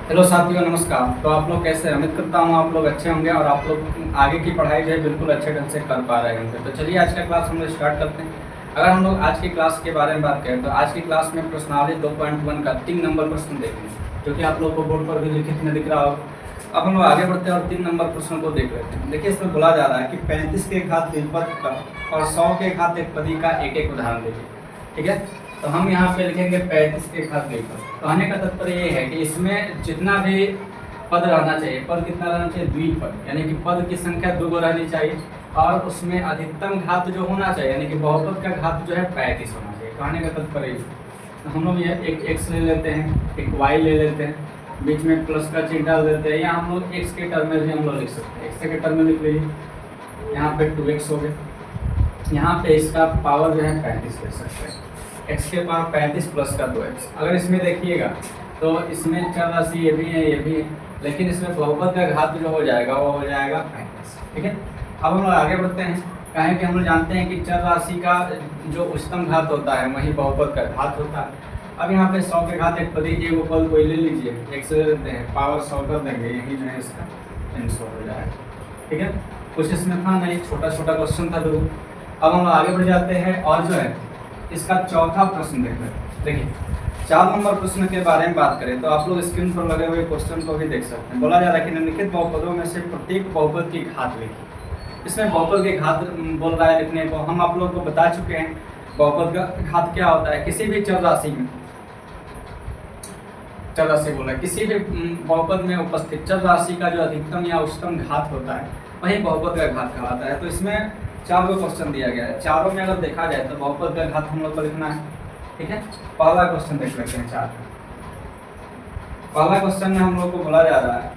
Hello साथियों, नमस्कार। तो आप लोग कैसे हैं? उम्मीद करता हूँ आप लोग अच्छे होंगे और आप लोग आगे की पढ़ाई जो है बिल्कुल अच्छे ढंग से कर पा रहे होंगे। तो चलिए आज का क्लास हम लोग स्टार्ट करते हैं। अगर हम लोग आज की क्लास के बारे में बात करें तो आज की क्लास में प्रश्नावली 2.1 का 3 नंबर प्रश्न देखेंगे, जो कि आप लोग को बोर्ड पर भी लिखित में दिख रहा होगा। अब हम लोग आगे बढ़ते हैं और 3 नंबर प्रश्न को देख लेते हैं। देखिए, इसमें बोला जा रहा है कि 35 के घात द्विपद का और 100 के घात एकपदी का एक एक उदाहरण देखिए। ठीक है, तो हम यहाँ पे लिखेंगे 35 के घात द्विपद। तो कहने का तात्पर्य ये है कि इसमें जितना भी पद रहना चाहिए, पद कितना रहना चाहिए? द्विपद, यानी कि पद की संख्या 2 रहनी चाहिए और उसमें अधिकतम घात जो होना चाहिए, यानी कि बहुपद का घात जो है 35 होना चाहिए। कहने का तात्पर्य तो हम लोग यह एक x ले लेते हैं, एक y ले लेते हैं, बीच में प्लस का चिन्ह डाल देते हैं, या हम लोग x के टर्म में भी हम लोग लिख सकते हैं। x के टर्म में लिख लीजिए, यहाँ पे 2x हो गया, यहाँ पे इसका पावर जो है 35 ले सकते हैं। x के पावर 35 प्लस का 2x। अगर इसमें देखिएगा तो इसमें चर राशि ये भी है, ये भी है, लेकिन इसमें बहुपद का घात जो हो जाएगा वो हो जाएगा 35। ठीक है, अब हम लोग आगे बढ़ते हैं। कहें कि हम लोग जानते हैं कि चर राशि का जो उच्चतम घात होता है वही बहुपद का घात होता है। अब यहाँ पे 100 के घात एकपदी एक पद कोई ले लीजिए, x ले लेते हैं, पावर 100 कर देंगे, यही जो है इसका आंसर हो जाएगा। ठीक है, कुछ इसमें था नहीं, छोटा छोटा क्वेश्चन था जरूर। अब हम लोग आगे बढ़ जाते हैं और जो है इसका चौथा प्रश्न देख लेते हैं। देखिए, 4 नंबर प्रश्न के बारे में बात करें तो आप लोग स्क्रीन पर लगे हुए क्वेश्चन को भी देख सकते हैं। बोला जा रहा है कि निम्नलिखित बहुपदों में से प्रत्येक बहुपद की घात लिखिए। इसमें बहुपद के घात बोल रहा है लिखने को। हम आप लोग को बता चुके हैं बहुपद का घात क्या होता है। किसी भी चर राशि में, चर राशि बोला, किसी भी बहुपद में उपस्थित चर राशि का जो अधिकतम या उच्चतम घात होता है वही बहुपद का घात कहलाता है। तो इसमें 4 को क्वेश्चन दिया गया है। चारों में अगर देखा जाए तो बहुपद का घात हम लोग को लिखना है। ठीक है, पहला क्वेश्चन देख लेते हैं। 4 पहला क्वेश्चन में हम लोग को बोला जा रहा है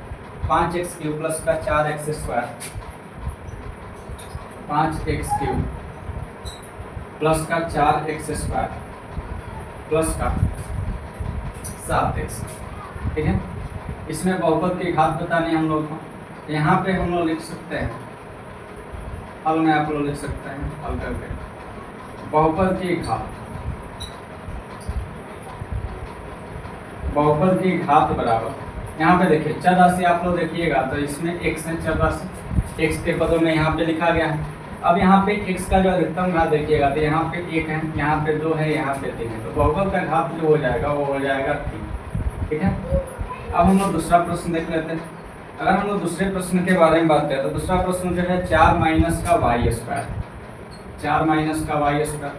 5x³ प्लस का 4x², 5x³ प्लस का 4x² प्लस का 7x। ठीक है, इसमें बहुपद की घात बतानी है हम लोग को। यहाँ पे हम लोग लिख सकते हैं, हल में आप लोग लिख सकते हैं, हल करके बहुपद की घात, बहुपद की घात बराबर, यहाँ पे देखिए चर राशि आप लोग देखिएगा तो इसमें x है, चर राशि x के पदों में यहाँ पे लिखा गया है। अब यहाँ पे x का जो अधिकतम घात देखिएगा तो यहाँ पे 1 है, यहाँ पे 2 है, यहाँ पे 3 है, तो बहुपद का घात जो हो जाएगा वो हो जाएगा 3। ठीक है, अब हम लोग दूसरा प्रश्न देख लेते हैं। अगर हम लोग दूसरे प्रश्न के बारे में बात करें तो दूसरा प्रश्न जो है 4 माइनस का y², 4 माइनस का y²।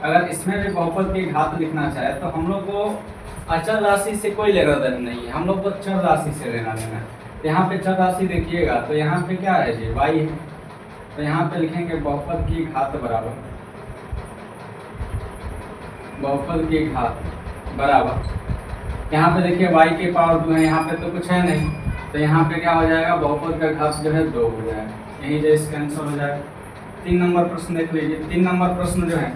अगर इसमें भी बहुपद की घात लिखना चाहे तो हम लोग को अचर राशि से कोई लेना देना नहीं है, हम लोग को चर राशि से लेना देना है। यहाँ पे चर राशि देखिएगा तो यहाँ पे क्या है जी? y है, तो यहाँ पे लिखेंगे बहुपद की घात बराबर, बहुपद की घात बराबर, यहाँ पे देखिए y के पावर 2 है, यहाँ पे तो कुछ है नहीं, तो यहाँ पे क्या हो जाएगा? बहुपद का घात जो है 2 हो जाएगा, यही जो इसका आंसर हो जाएगा। 3 नंबर प्रश्न देख लीजिए। 3 नंबर प्रश्न जो है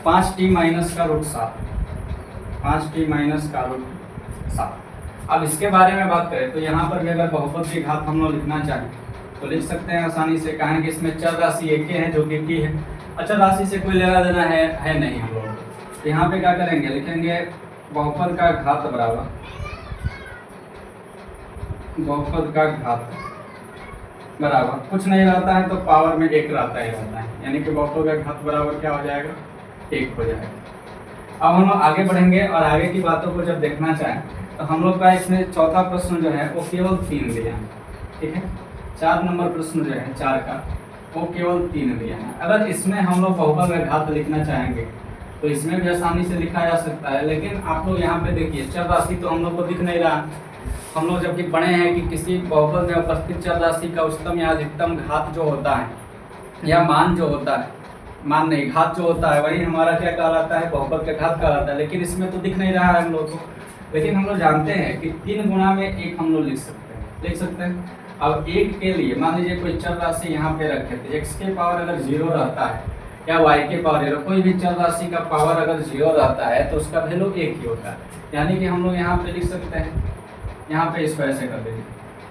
5t माइनस का रूट 7, 5t माइनस का रूट 7। अब इसके बारे में बात करें तो यहाँ पर भी अगर बहुपद की घात हम लोग लिखना चाहें तो लिख सकते हैं आसानी से। कहें कि इसमें चर राशि एक है जो कि t है, अचर राशि से कोई लेना देना है नहीं हम लोग। तो यहाँ पे क्या करेंगे? लिखेंगे बहुपद का घात बराबर, बहुपद का घात बराबर, कुछ नहीं रहता है तो पावर में 1 रहता है, यानी कि बहुपद का घात बराबर क्या हो जाएगा? 1 हो जाएगा। अब हम लोग आगे बढ़ेंगे और आगे की बातों को जब देखना चाहें तो हम लोग का इसमें चौथा प्रश्न जो है वो केवल 3 दिया है। ठीक है, 4 नंबर प्रश्न जो है 4 का वो केवल 3 दिया है। अगर इसमें हम लोग बहुपद का घात लिखना चाहेंगे तो इसमें भी आसानी से लिखा जा सकता है, लेकिन आप लोग यहाँ पे देखिए चर राशि तो हम लोग को दिख नहीं रहा। हम लोग जबकि पढ़े हैं कि किसी बहुपद में उपस्थित चर राशि का उच्चतम या अधिकतम घात जो होता है या मान जो होता है, मान नहीं घात जो होता है वही हमारा क्या कहलाता है? बहुपद का घात कहलाता है। लेकिन इसमें तो दिख नहीं रहा है हम लोग को, लेकिन हम लोग जानते हैं कि 3 गुणा में 1 हम लोग लिख सकते हैं। अब 1 के लिए मान लीजिए कोई चर राशि यहाँ पे रखे थे, x के पावर अगर 0 रहता है या y के पावर 0, कोई भी चर राशि का पावर अगर 0 रहता है तो उसका वैल्यू 1 ही होता है। यानी कि हम लोग यहाँ पे लिख सकते हैं, यहाँ पे इसको ऐसे कर देंगे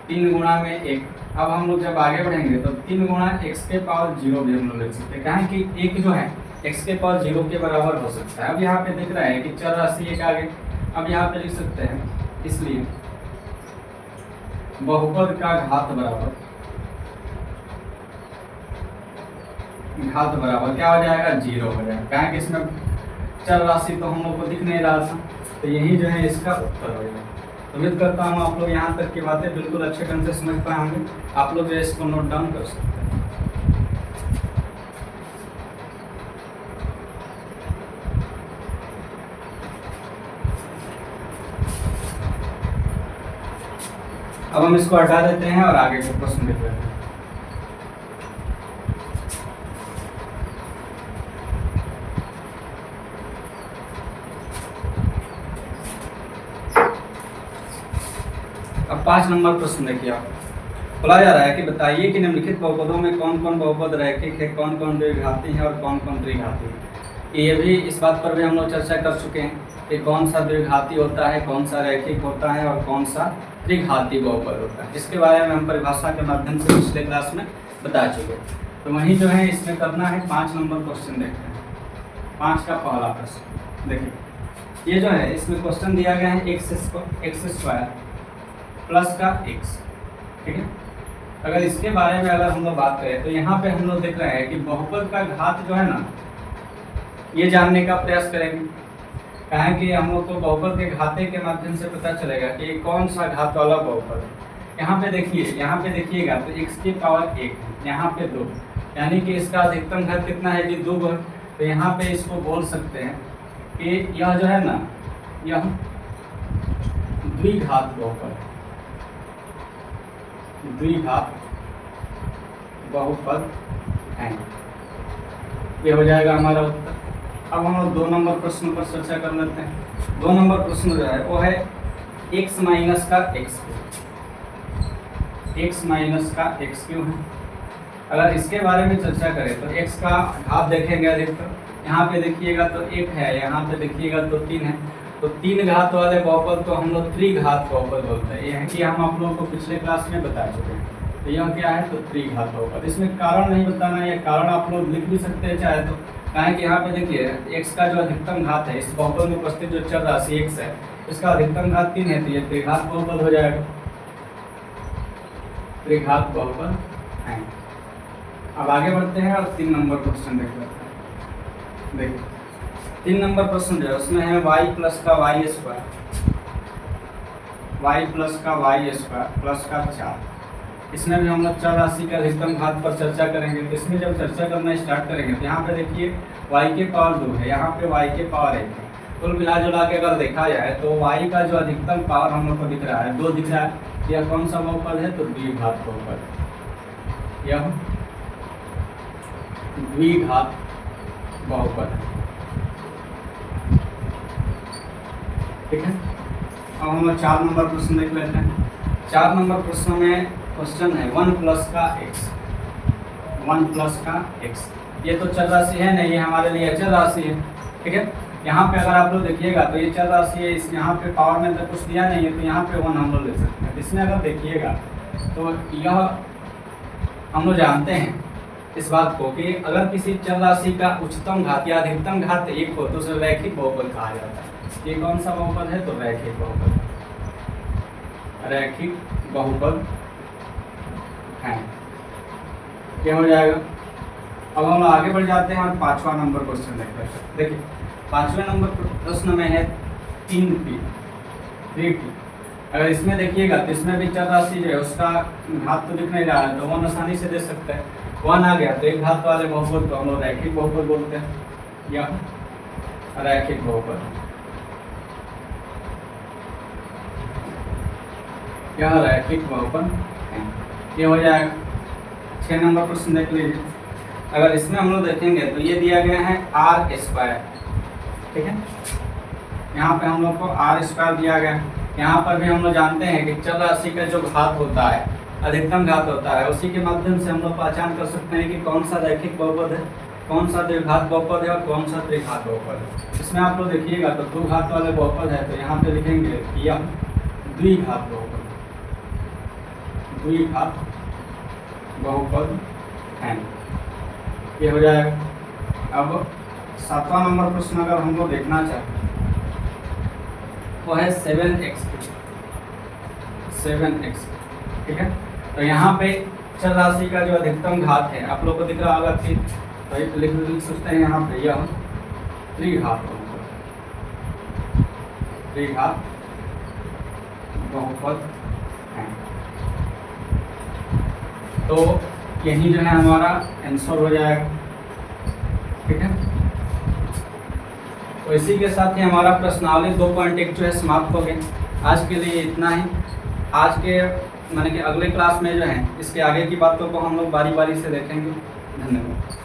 3 गुणा में 1। अब हम लोग जब आगे बढ़ेंगे तो 3 गुणा x के पावर 0 भी हम लोग लिख सकते हैं। कहें कि 1 जो है x के पावर 0 के बराबर हो सकता है। अब यहाँ पे दिख रहा है कि चर राशि 1 आगे, अब यहाँ पे लिख सकते हैं, इसलिए बहुपद का घात बराबर क्या हो जाएगा, 0 हो जाएगा। क्या है कि इसमें चर राशि तो हम लोग को दिख नहीं रहा था, तो यही जो है इसका उत्तर हो जाएगा। तो उम्मीद करता हूँ आप लोग यहाँ तक की बातें बिल्कुल अच्छे ढंग से समझ पाए होंगे। आप लोग जो है इसको नोट डाउन कर सकते हैं। अब हम इसको हटा देते हैं और आगे के प्रश्न देख लेते हैं। अब 5 नंबर प्रश्न देखिए। आप बोला जा रहा है कि बताइए कि निम्नलिखित बहुपदों में कौन कौन बहुपद रैखिक है, कौन कौन द्विघाती है और कौन कौन त्रिघाती है। ये भी इस बात पर भी हम लोग चर्चा कर चुके हैं कि कौन सा द्विघाती होता है, कौन सा रैखिक होता है और कौन सा त्रिघाती बहुपद होता है। इसके बारे में हम परिभाषा के माध्यम से पिछले क्लास में बता चुके हैं। तो वहीं जो है इसमें करना है 5 नंबर क्वेश्चन देखते हैं। 5 का पहला प्रश्न देखिए, ये जो है इसमें क्वेश्चन दिया गया है x स्क्वायर प्लस का x, ठीक है। अगर इसके बारे में अगर हम लोग बात करें तो यहाँ पे हम लोग देख रहे हैं कि बहुपद का घात जो है ना, ये जानने का प्रयास करेंगे। कहें कि हम लोग को बहुपद के घाते के माध्यम से पता चलेगा कि ये कौन सा घात वाला बहुपद है। यहाँ पे देखिएगा तो x की पावर 1 है, यहाँ पे 2, यानी कि इसका अधिकतम घात कितना है जी, 2 है। तो यहाँ पे इसको बोल सकते हैं कि यह जो है ना, यह द्विघात बहुपद है, द्विघात बहुपद है। ये हो जाएगा हमारा उत्तर। अब हम लोग 2 नंबर प्रश्न पर चर्चा कर लेते हैं। 2 नंबर प्रश्न जो है वो है x माइनस का x क्यों है। अगर इसके बारे में चर्चा करें तो x का घात देखेंगे अधिकतर, यहाँ पे देखिएगा तो 1 है, यहाँ पे देखिएगा तो 3 है। तो 3 घात वाले बहुपद को हम लोग त्रिघात बहुपद बोलते हैं। यह है कि हम आप लोगों को पिछले क्लास में बता चुके हैं। तो यह क्या है, तो त्रिघात बहुपद। इसमें कारण नहीं बताना, यह कारण आप लोग लिख भी सकते हैं चाहे तो। कहें कि यहाँ पे देखिए x का जो अधिकतम घात है, इस बहुपद में उपस्थित जो चर राशि x है, इसका अधिकतम घात 3 है, तो ये त्रिघात बहुपद हो जाएगा, त्रिघात बहुपद है। अब आगे बढ़ते हैं और 3 नंबर क्वेश्चन देख लेते हैं। देखिए 3 नंबर प्रश्न जो है उसमें है y प्लस का y स्क्वायर प्लस का 4। इसमें भी हम लोग चर राशि के अधिकतम घात पर चर्चा करेंगे। तो इसमें जब चर्चा करना स्टार्ट करेंगे तो यहाँ पे देखिए y के पावर 2 है, यहाँ पे y के पावर 1 है। कुल मिला जुला के अगर देखा जाए तो y का जो अधिकतम पावर हम लोग को दिख रहा है, 2 दिख रहा है। यह कौन सा बहुपद है, तो द्विघात बहुपद। यह द्विघात बहुपद है, ठीक है। अब हम लोग 4 नंबर प्रश्न देख लेते हैं। 4 नंबर प्रश्न में क्वेश्चन है 1 प्लस का x। ये तो चर राशि है नहीं, ये हमारे लिए अचर राशि है, ठीक है। यहाँ पे अगर आप लोग देखिएगा तो ये चर राशि है, इस यहाँ पे पावर में तो कुछ दिया नहीं है, तो यहाँ पे 1 हम लोग ले सकते हैं। इसमें अगर देखिएगा तो यह हम लोग जानते हैं इस बात को कि अगर किसी चर राशि का उच्चतम घात या अधिकतम घात 1 हो तो उसे रैखिक बहुपद कहा जाता है। ये कौन सा बहुपद है, तो रैखिक बहुपद, रैखिक बहुपद है। क्या हो जाएगा। अब हम आगे बढ़ जाते हैं और 5वां नंबर क्वेश्चन देखते हैं। देखिए 5वें नंबर प्रश्न में है 3p। अगर इसमें देखिएगा तो इसमें भी चर राशि जो है उसका घात तो दिख नहीं रहा है, तो 1 आसानी से दे सकते हैं। 1 आ गया तो एक घात वाले बहुपद को हम लोग रैखिक बहुपद बोलते हैं, या रैखिक बहुपद। यह रैखिक बहुपद है। ये हो जाएगा। 6 नंबर प्रश्न देख लीजिए। अगर इसमें हम लोग देखेंगे तो ये दिया गया है r स्क्वायर, ठीक है। यहाँ पे हम लोग को r स्क्वायर दिया गया है। यहाँ पर भी हम लोग जानते हैं कि चर राशि का जो घात होता है, अधिकतम घात होता है, उसी के माध्यम से हम लोग पहचान कर सकते हैं कि कौन सा रैखिक बहुपद है, कौन सा द्विघात बहुपद है और कौन सा त्रिघात बहुपद है। इसमें आप लोग देखिएगा तो 2 घात वाले बहुपद है, तो यहाँ पे लिखेंगे कि यह द्विघात बहुपद, द्विघात बहुपद है। ये हो जाएगा। अब 7वां नंबर प्रश्न अगर हम लोग देखना चाहें वो है 7x। ठीक है। तो यहाँ पे चल राशि का जो अधिकतम घात है आप लोग को दिख रहा होगा कि तो लिख सकते हैं यहाँ पे यह त्रिघात बहुपद है। तो यही जो है हमारा आंसर हो जाएगा, ठीक है। तो इसी के साथ ही हमारा प्रश्नावली 2.1 जो है समाप्त हो गया। आज के लिए इतना ही। आज के माने कि अगले क्लास में जो है इसके आगे की बातों को हम लोग बारी बारी से देखेंगे। धन्यवाद।